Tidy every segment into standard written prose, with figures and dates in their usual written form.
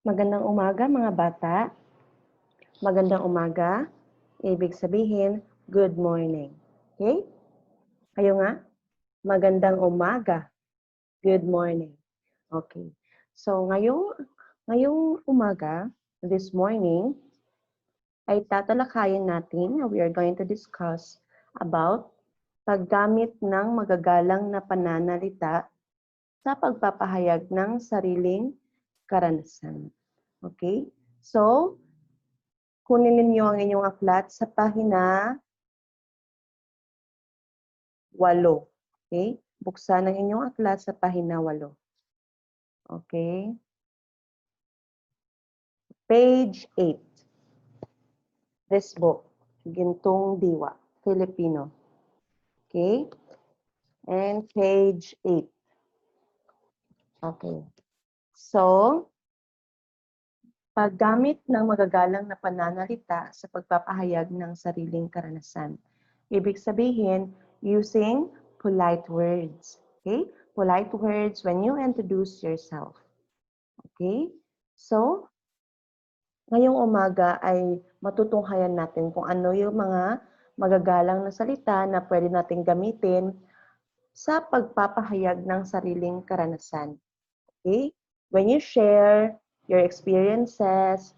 Magandang umaga mga bata. Magandang umaga, ibig sabihin, good morning. Okay? Kayo nga, magandang umaga, good morning. Okay. So ngayong umaga, this morning, ay tatalakayin natin, we are going to discuss about paggamit ng magagalang na pananalita sa pagpapahayag ng sariling karanasan. Okay? So, kunin ninyo ang inyong aklat sa pahina 8. Okay? Buksan ang inyong aklat sa pahina 8. Okay? Page 8. This book, Gintong Diwa, Filipino. Okay? And page 8. Okay. So, paggamit ng magagalang na pananalita sa pagpapahayag ng sariling karanasan. Ibig sabihin, using polite words. Okay? Polite words when you introduce yourself. Okay? So, ngayong umaga ay matutunghayan natin kung ano yung mga magagalang na salita na pwede nating gamitin sa pagpapahayag ng sariling karanasan. Okay? When you share your experiences,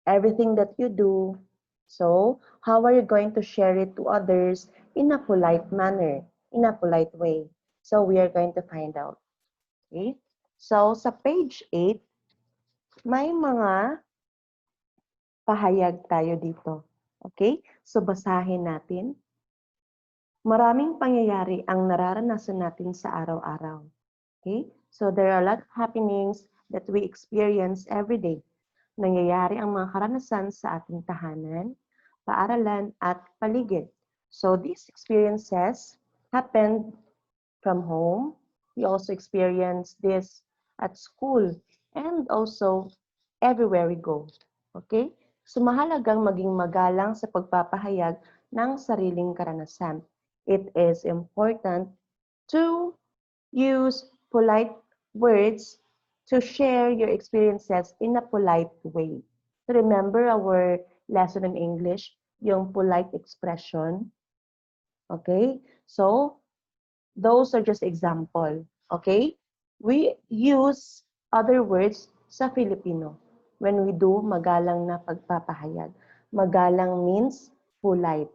everything that you do. So, how are you going to share it to others in a polite manner, in a polite way? So, we are going to find out. Okay? So, sa page 8, may mga pahayag tayo dito. Okay? So, basahin natin. Maraming pangyayari ang nararanasan natin sa araw-araw. Okay? So, there are a lot of happenings that we experience every day. Nangyayari ang mga karanasan sa ating tahanan, paaralan, at paligid. So these experiences happened from home. We also experience this at school and also everywhere we go. Okay? So mahalagang maging magalang sa pagpapahayag ng sariling karanasan. It is important to use polite words to share your experiences in a polite way. So remember our lesson in English, yung polite expression. Okay? So, those are just example. Okay? We use other words sa Filipino when we do magalang na pagpapahayag. Magalang means polite.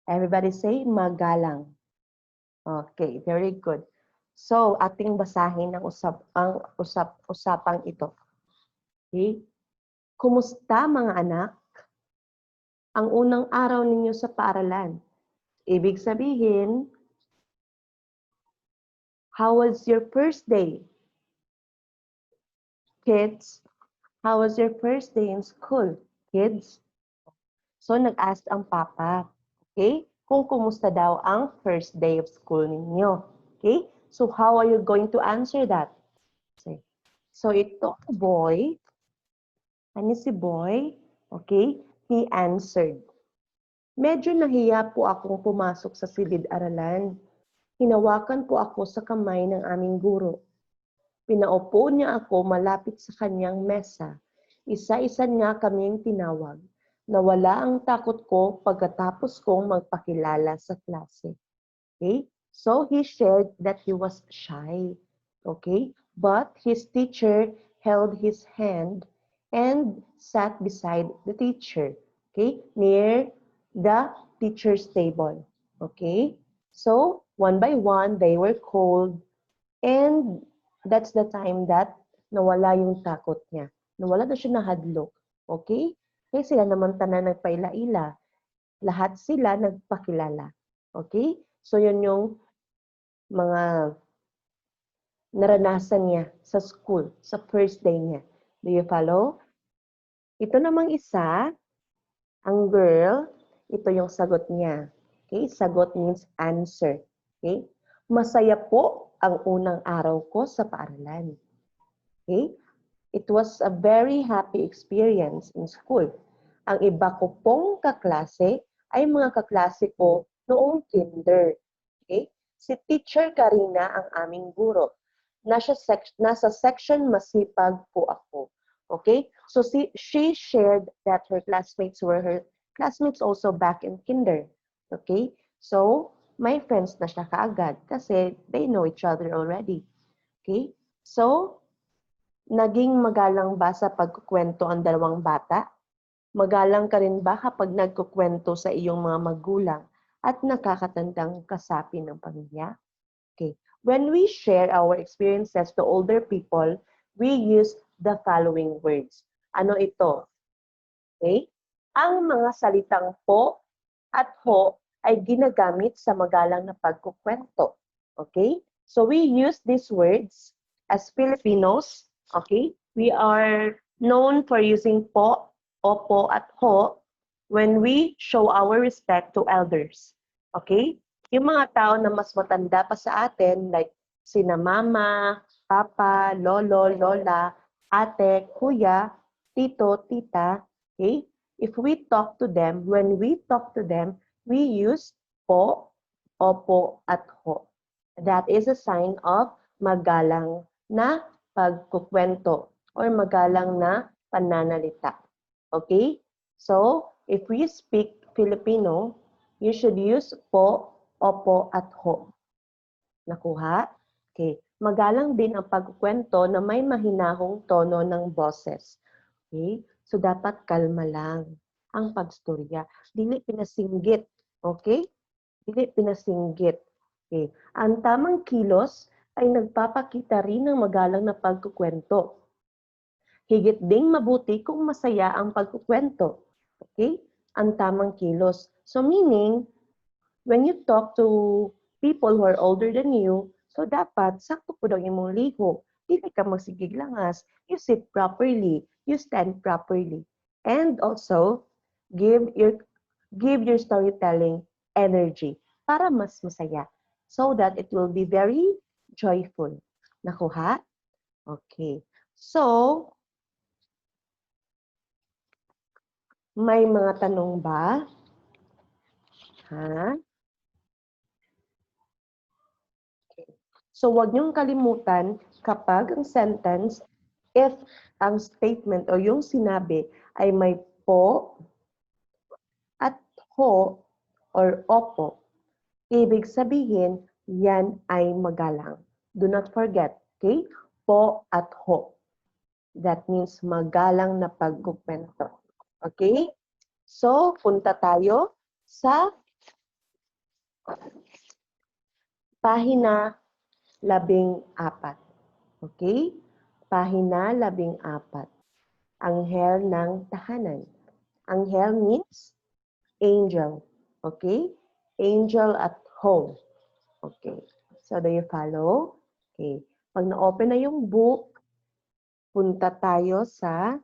Everybody say magalang. Okay, very good. So, ating basahin ang usapang ito. Okay? Kumusta mga anak? Ang unang araw ninyo sa paaralan. Ibig sabihin, how was your first day? Kids, how was your first day in school? Kids? So, nag-ask ang papa. Okay? Kung kumusta daw ang first day of school ninyo. Okay? So, how are you going to answer that? So, ito, boy. Ano si boy? Okay? He answered. Medyo nahiya po akong pumasok sa silid-aralan. Hinawakan po ako sa kamay ng aming guro. Pinaupo niya ako malapit sa kanyang mesa. Isa-isa niya kaming tinawag. Nawala ang takot ko pagkatapos kong magpakilala sa klase. Okay? So he shared that he was shy. Okay? But his teacher held his hand and sat beside the teacher. Okay? Near the teacher's table. Okay? So, one by one, they were called, and that's the time that nawala yung takot niya. Nawala na siya nahadlok. Okay? Kaya sila naman tanan nagpaila-ila. Lahat sila nagpakilala. Okay? So, yun yung mga naranasan niya sa school, sa first day niya. Do you follow? Ito namang isa, ang girl, ito yung sagot niya. Okay? Sagot means answer. Okay? Masaya po ang unang araw ko sa paaralan. Okay? It was a very happy experience in school. Ang iba ko pong kaklase ay mga kaklase ko noong kinder. Okay? Si Teacher Karina ang aming guro. nasa section masipag po ako. Okay? So she shared that her classmates were her classmates also back in kinder. Okay? So, my friends na siya kaagad kasi they know each other already. Okay? So, naging magalang ba sa pagkukwento ang dalawang bata? Magalang ka rin ba kapag nagkukwento sa iyong mga magulang at nakakatandang kasapi ng pamilya? Okay. When we share our experiences to older people, we use the following words. Ano ito? Okay? Ang mga salitang po at ho ay ginagamit sa magalang na pagkukwento. Okay? So we use these words as Filipinos. Okay? We are known for using po, opo, at ho when we show our respect to elders. Okay? Yung mga tao na mas matanda pa sa atin, like sina mama, papa, lolo, lola, ate, kuya, tito, tita, okay? If we talk to them, when we talk to them, we use po, opo, at ho. That is a sign of magalang na pagkukwento or magalang na pananalita. Okay? So, if we speak Filipino, you should use po, opo, at ho. Nakuha? Okay. Magalang din ang pagkukwento na may mahinahong tono ng boses. Okay? So, dapat kalma lang ang pagstorya. Dili pinasinggit. Okay? Dili pinasinggit. Okay. Ang tamang kilos ay nagpapakita rin ng magalang na pagkukwento. Higit ding mabuti kung masaya ang pagkukwento. Okay? Ang tamang kilos. So, meaning, when you talk to people who are older than you, so dapat sakto po daw imong liho. Dili ka magsigiglangas. You sit properly. You stand properly. And also, give your storytelling energy para mas masaya so that it will be very joyful. Nakuha? Okay. So, may mga tanong ba? Ha? So, wag niyong kalimutan kapag ang sentence, if ang statement o yung sinabi ay may po at ho or opo, ibig sabihin, yan ay magalang. Do not forget, okay? Po at ho. That means magalang na pagkukwento. Okay? So, punta tayo sa pahina 14. Okay? Pahina 14. Anghel ng tahanan. Anghel means angel. Okay? Angel at home. Okay. So, do you follow? Okay. Pag na-open na yung book, punta tayo sa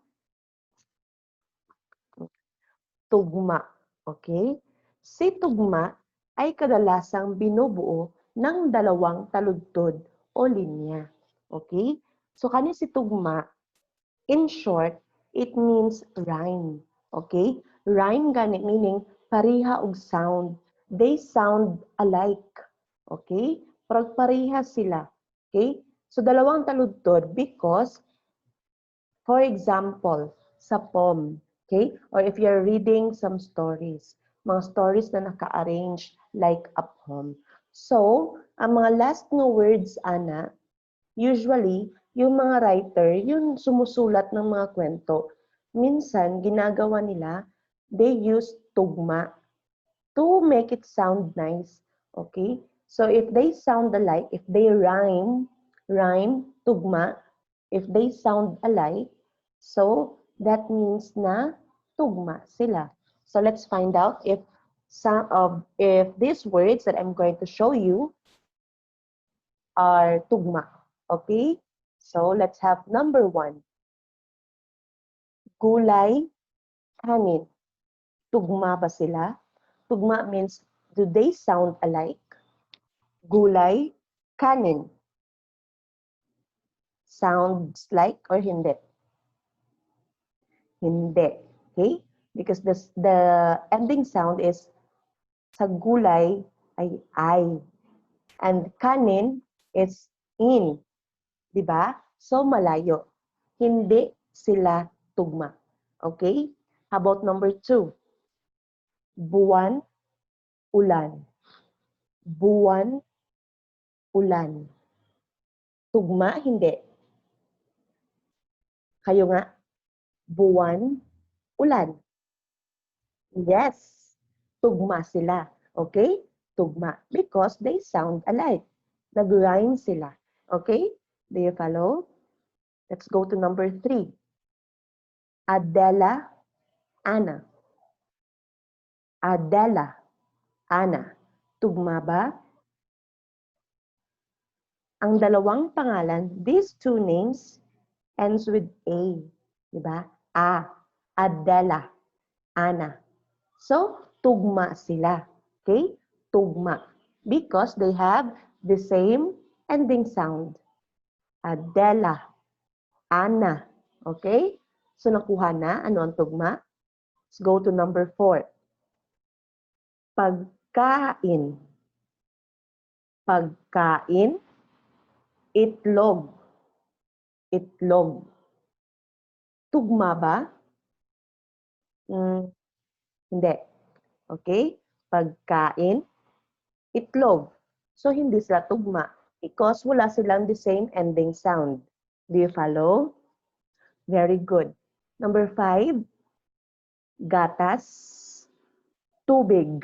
tugma. Okay? Si tugma ay kadalasang binubuo ng dalawang taludtod o linya. Okay? So, kani si tugma, in short, it means rhyme. Okay? Rhyme gani meaning pariha og sound. They sound alike. Okay? Pariha sila. Okay? So, dalawang taludtod because, for example, sa poem, okay? Or if you're reading some stories, mga stories na naka-arrange like a poem. So, ang mga last ng words, ana, usually, yung mga writer, yung sumusulat ng mga kwento, minsan, ginagawa nila, they use tugma to make it sound nice. Okay? So, if they sound alike, if they rhyme, tugma, if they sound alike, so that means na tugma sila. So, let's find out if these words that I'm going to show you are tugma. Okay? So, let's have number 1. Gulay, kanin. Tugma ba sila? Tugma means, do they sound alike? Gulay, kanin. Sounds like or hindi? Hindi. Okay? Because the ending sound is sa gulay ay I. And kanin is in. Di ba? So, malayo. Hindi sila tugma. Okay? How about number 2? Buwan, ulan. Buwan, ulan. Tugma, hindi. Kayo nga, buwan, ulan. Yes, tugma sila. Okay? Tugma. Because they sound alike. Nag-rhyme sila. Okay? Do you follow? Let's go to number 3. Adela, Ana. Adela, Ana. Tugma ba? Ang dalawang pangalan, these two names ends with A. Diba? A. Adela. Ana. So, tugma sila. Okay? Tugma. Because they have the same ending sound. Adela. Ana. Okay? So, nakuha na. Ano ang tugma? Let's go to number 4. Pagkain. Pagkain. Itlog. Itlog. Tugma ba? Hindi. Okay? Pagkain. Itlog. So, hindi sila tugma because wala silang the same ending sound. Do you follow? Very good. Number 5. Gatas. Tubig.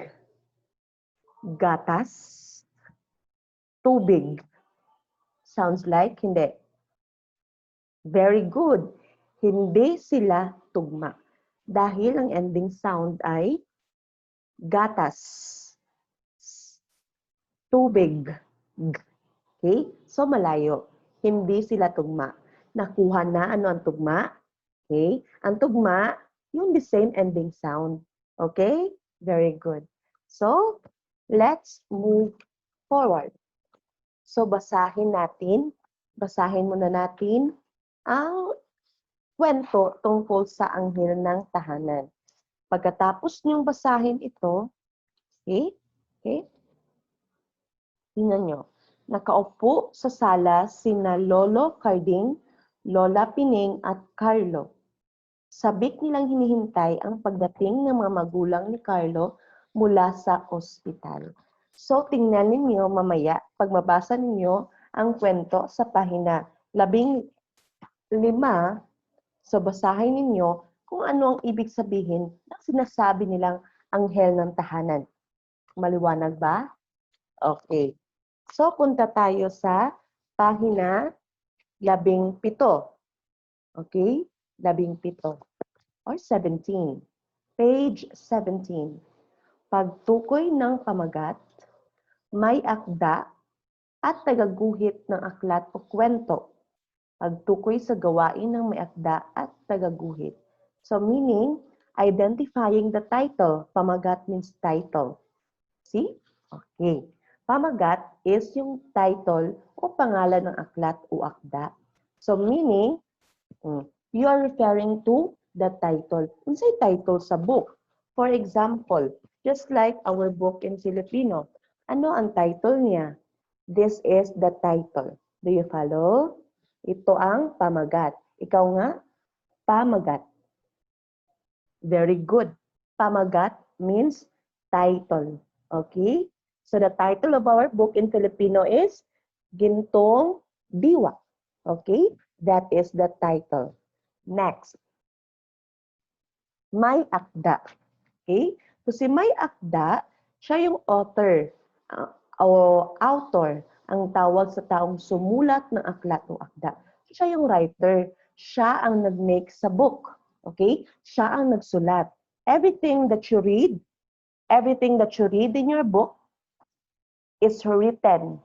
Gatas. Tubig. Sounds like hindi. Very good. Hindi sila tugma. Dahil ang ending sound ay gatas. Tubig. Okay? So, malayo. Hindi sila tugma. Nakuha na ano ang tugma? Okay? Ang tugma, yung the same ending sound. Okay? Very good. So, let's move forward. So, basahin muna natin ang kwento tungkol sa anghel ng tahanan. Pagkatapos niyong basahin ito, okay? Tingnan nyo. Nakaupo sa sala sina Lolo Carding, Lola Pining at Carlo. Sabik nilang hinihintay ang pagdating ng mga magulang ni Carlo mula sa ospital. So, tingnan ninyo mamaya, pag mabasa ninyo ang kwento sa pahina 15, so basahin ninyo kung ano ang ibig sabihin ng sinasabi nilang anghel ng tahanan. Maliwanag ba? Okay. So, punta tayo sa pahina 17. Okay? 17 or 17. Page 17. Pagtukoy ng pamagat, may akda at tagaguhit ng aklat o kwento. Pagtukoy sa gawain ng may akda at tagaguhit. So meaning, identifying the title. Pamagat means title. See? Okay. Pamagat is yung title o pangalan ng aklat o akda. So meaning, you are referring to the title. Unsay title sa book? For example, just like our book in Filipino, ano ang title niya? This is the title. Do you follow? Ito ang pamagat. Ikaw nga, pamagat. Very good. Pamagat means title. Okay? So the title of our book in Filipino is Gintong Diwa. Okay? That is the title. Next. May akda. Okay? So si May akda, siya yung author o author ang tawag sa taong sumulat ng aklat o akda. Siya yung writer. Siya ang nag-make sa book. Okay? Siya ang nagsulat. Everything that you read in your book is written.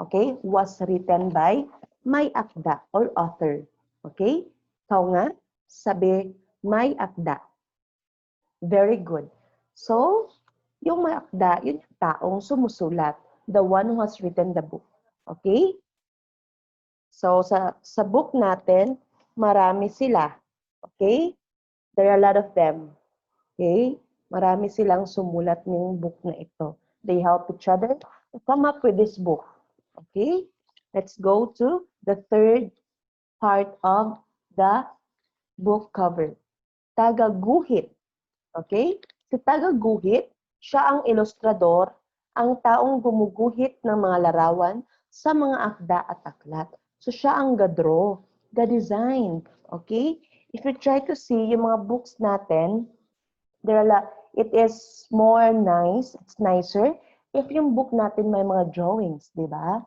Okay? Was written by May akda or author. Okay? Ikaw nga, sabi, May akda. Very good. So, yung may akda, yun yung taong sumusulat. The one who has written the book. Okay? So, sa book natin, marami sila. Okay? There are a lot of them. Okay? Marami silang sumulat ng book na ito. They help each other to come up with this book. Okay? Let's go to the third part of the book cover. Tagaguhit. Okay? Si tagaguhit, siya ang ilustrador, ang taong gumuguhit ng mga larawan sa mga akda at aklat. So siya ang ga-draw, ga-design. Okay? If you try to see yung mga books natin, it is more nice, it's nicer, if yung book natin may mga drawings, di ba?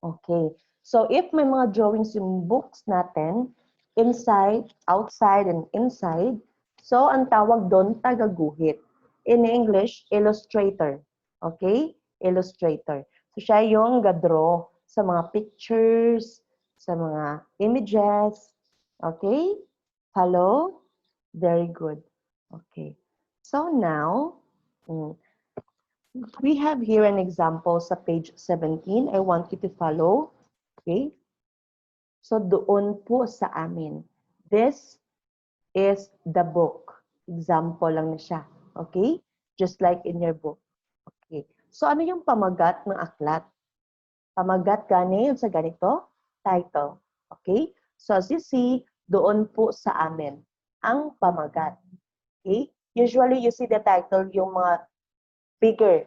Okay. So if may mga drawings yung books natin, inside, outside, and inside, so ang tawag doon, tagaguhit. In English, illustrator. Okay? Illustrator. So siya yung ga-draw sa mga pictures, sa mga images. Okay? Hello? Very good. Okay. So now, we have here an example sa page 17. I want you to follow. Okay? So doon po sa amin. This is the book. Example lang na siya. Okay? Just like in your book. Okay. So ano yung pamagat ng aklat? Pamagat gani sa ganito? Title. Okay? So as you see, doon po sa amin ang pamagat. Okay? Usually you see the title yung mga bigger.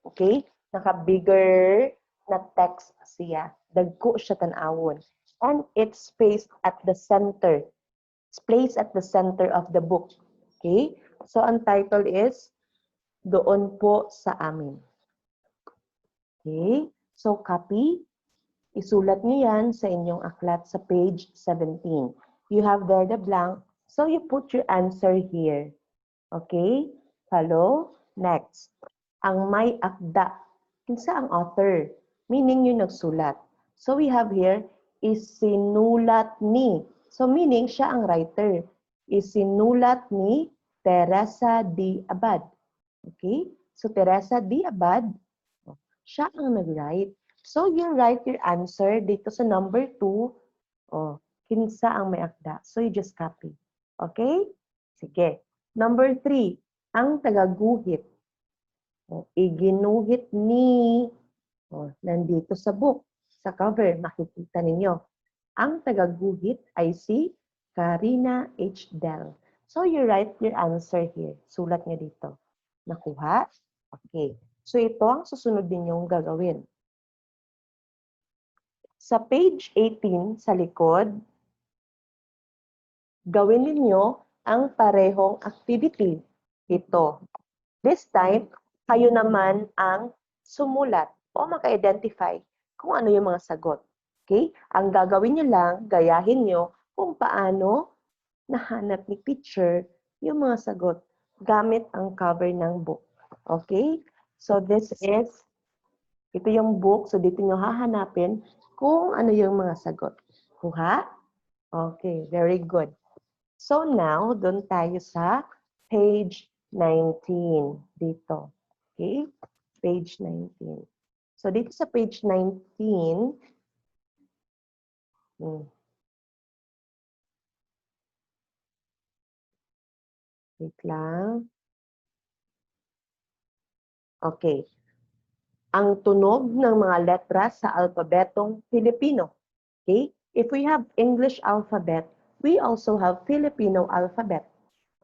Okay? Naka-bigger na text siya. Dagko siya tanawon. And it's placed at the center. It's placed at the center of the book. Okay? So, ang title is, Doon po sa amin. Okay? So, copy. Isulat niyo yan sa inyong aklat sa page 17. You have there the blank. So, you put your answer here. Okay? Follow. Next. Ang may akda. Kinsa ang author? Meaning yung nagsulat. So, we have here, isinulat ni. So, meaning siya ang writer. Isinulat ni Teresa D. Abad. Okay? So, Teresa D. Abad, siya ang nag-write. So, you write your answer dito sa number 2. Kinsa ang may akda. So, you just copy. Okay? Sige. Number 3, ang tagaguhit. Iginuhit ni, nandito sa book, sa cover, makikita ninyo. Ang tagaguhit ay si Karina H. Del. So, you write your answer here. Sulat niya dito. Nakuha? Okay. So, ito ang susunod ninyong gagawin. Sa page 18, sa likod, gawin ninyo ang parehong activity. Ito. This time, kayo naman ang sumulat o maka-identify kung ano yung mga sagot. Okay? Ang gagawin nyo lang, gayahin nyo kung paano nahanap ni teacher yung mga sagot gamit ang cover ng book. Okay? So this is, ito yung book. So dito nyo hahanapin kung ano yung mga sagot. Kuha? Okay, very good. So now, doon tayo sa page 19 dito. Okay? Page 19. So, dito sa page 19, wait lang. Okay. Ang tunog ng mga letra sa alpabetong Filipino. Okay? If we have English alphabet, we also have Filipino alphabet.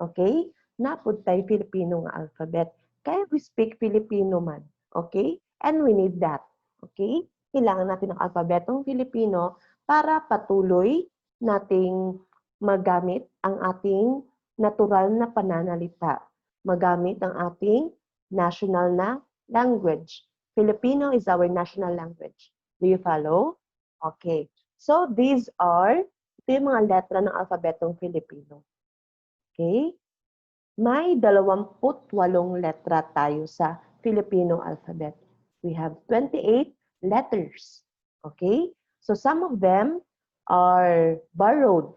Okay? Napod tayo Filipino nga alphabet. Kaya we speak Filipino man. Okay? And we need that. Okay? Kailangan natin ng alpabetong Filipino para patuloy nating magamit ang ating natural na pananalita. Magamit ang ating national na language. Filipino is our national language. Do you follow? Okay. So, these are yung mga letra ng alpabetong Filipino. Okay? May 28 letra tayo sa Filipino alphabet. We have 28 letters. Okay? So some of them are borrowed.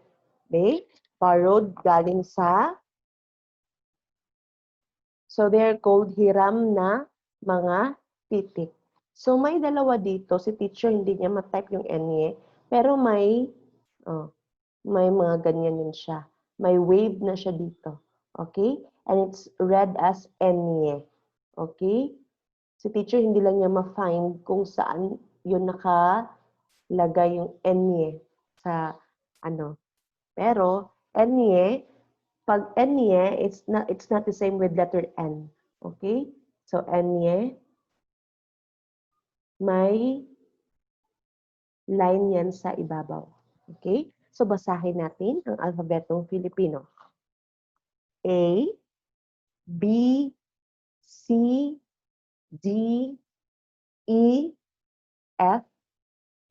Okay? Borrowed galing sa, so they're called hiram na mga titik. So may dalawa dito. Si teacher hindi niya ma-type yung NE, pero may mga ganyan din siya. May wave na siya dito. Okay? And it's read as enye. Okay? Si teacher hindi lang niya ma-find kung saan yun lagay yung enye sa ano. Pero enye, pag enye, it's not the same with letter N. Okay? So enye, may line yan sa ibabaw. Okay? So basahin natin ang alphabetong Filipino. A, B, C, D, E, F,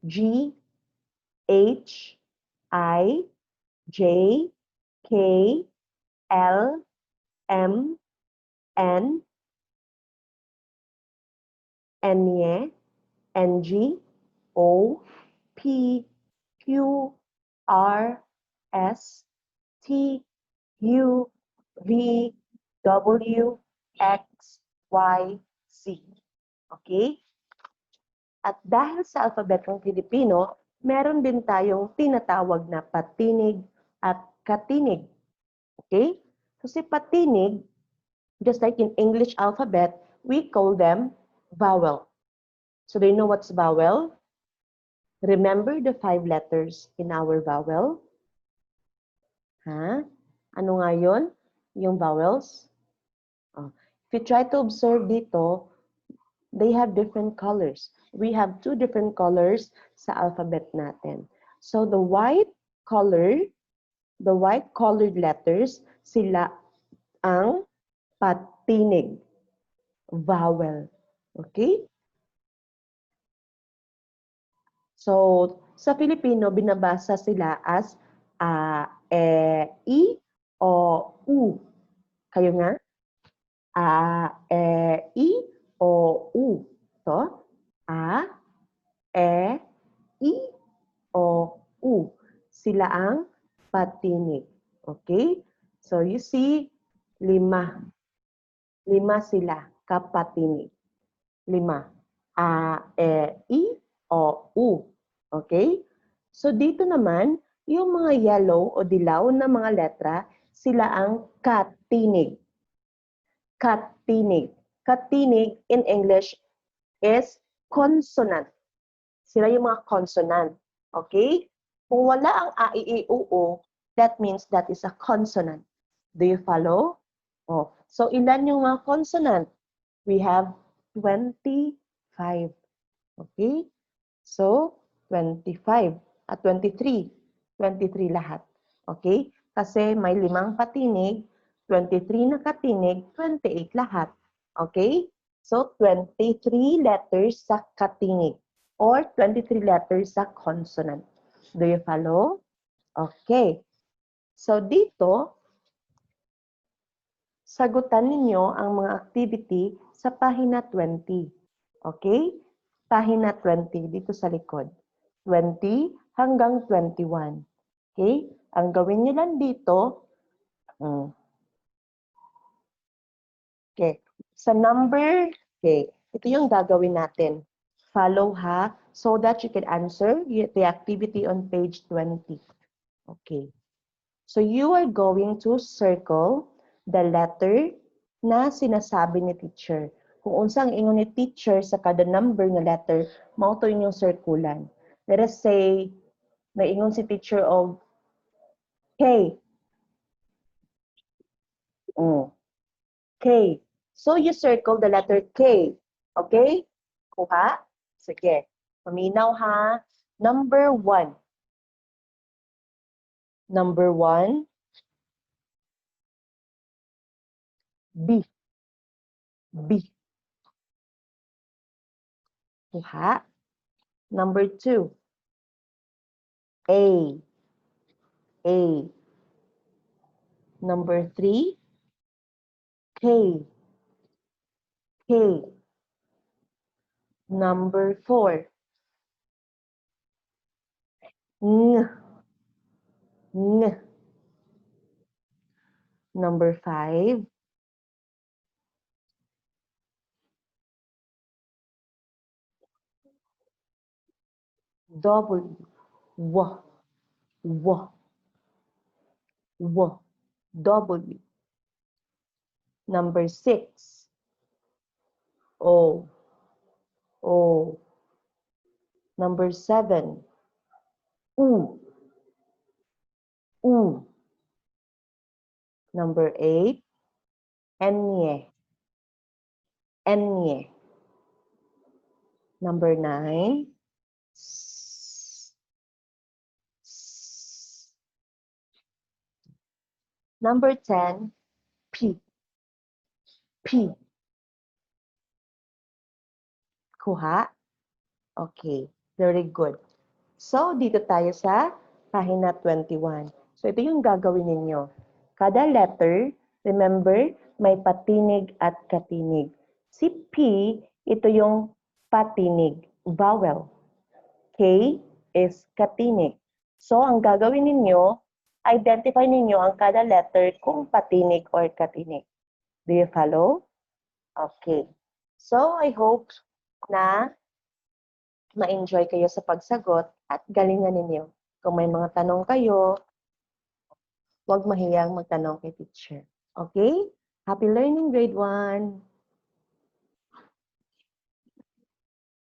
G, H, I, J, K, L, M, N, N, NG, O, P, Q, R, S, T, U, V, W, X, Y, Z. Okay? At dahil sa alphabetong Filipino, meron din tayong tinatawag na patinig at katinig. Okay? So si patinig, just like in English alphabet, we call them vowel. So do you know what's vowel? Remember the 5 letters in our vowel? Ha? Ano nga yun? Yung vowels? Oh. If you try to observe dito, they have different colors. We have 2 different colors sa alphabet natin. So the white colored letters, sila ang patinig, vowel. Okay? So, sa Filipino, binabasa sila as I, o, U. Kayo nga? I, o, U. So, I, o, U. Sila ang patinig. Okay? So, you see, 5. 5 sila, kapatinig. 5. I, o, U. Okay? So, dito naman, yung mga yellow o dilaw na mga letra, sila ang katinig. Katinig. Katinig in English is consonant. Sila yung mga consonant. Okay? Kung wala ang a, i, u, o, that means that is a consonant. Do you follow? Oh. So, ilan yung mga consonant? We have 25. Okay? So, 25 at 23. 23 lahat. Okay? Kasi may 5 patinig, 23 na katinig, 28 lahat. Okay? So, 23 letters sa katinig or 23 letters sa consonant. Do you follow? Okay. So, dito, sagutan ninyo ang mga activity sa pahina 20. Okay? Pahina 20 dito sa likod. 20 hanggang 21. Okay? Ang gawin nyo lang dito, okay, sa number, okay, ito yung gagawin natin. Follow ha, so that you can answer the activity on page 20. Okay. So you are going to circle the letter na sinasabi ni teacher. Kung unsang ingon ni teacher sa kada number nga letter, mao to inyong circulan. Let us say, may ingon si teacher of K. K. So you circle the letter K. Okay? Kuha? Sige. Paminaw ha. Number 1. Number 1. B. B. Kuha. Number 2. A. A. Number 3. K. K. Number 4. Ng. Ng. Number 5. W. W. W. W. W. Number 6. O. O. Number 7. U. U. Number 8. Enye. Enye. Number 9. S. S. Number 10. P. P. Kuha? Okay, very good. So, dito tayo sa pahina 21. So, ito yung gagawin ninyo. Kada letter, remember, may patinig at katinig. Si P, ito yung patinig, vowel. K is katinig. So, ang gagawin ninyo, identify ninyo ang kada letter kung patinig or katinig. Do you follow? Okay. So, I hope na ma-enjoy kayo sa pagsagot at galingan ninyo. Kung may mga tanong kayo, huwag mahiyang magtanong kay teacher. Okay? Happy learning, grade 1!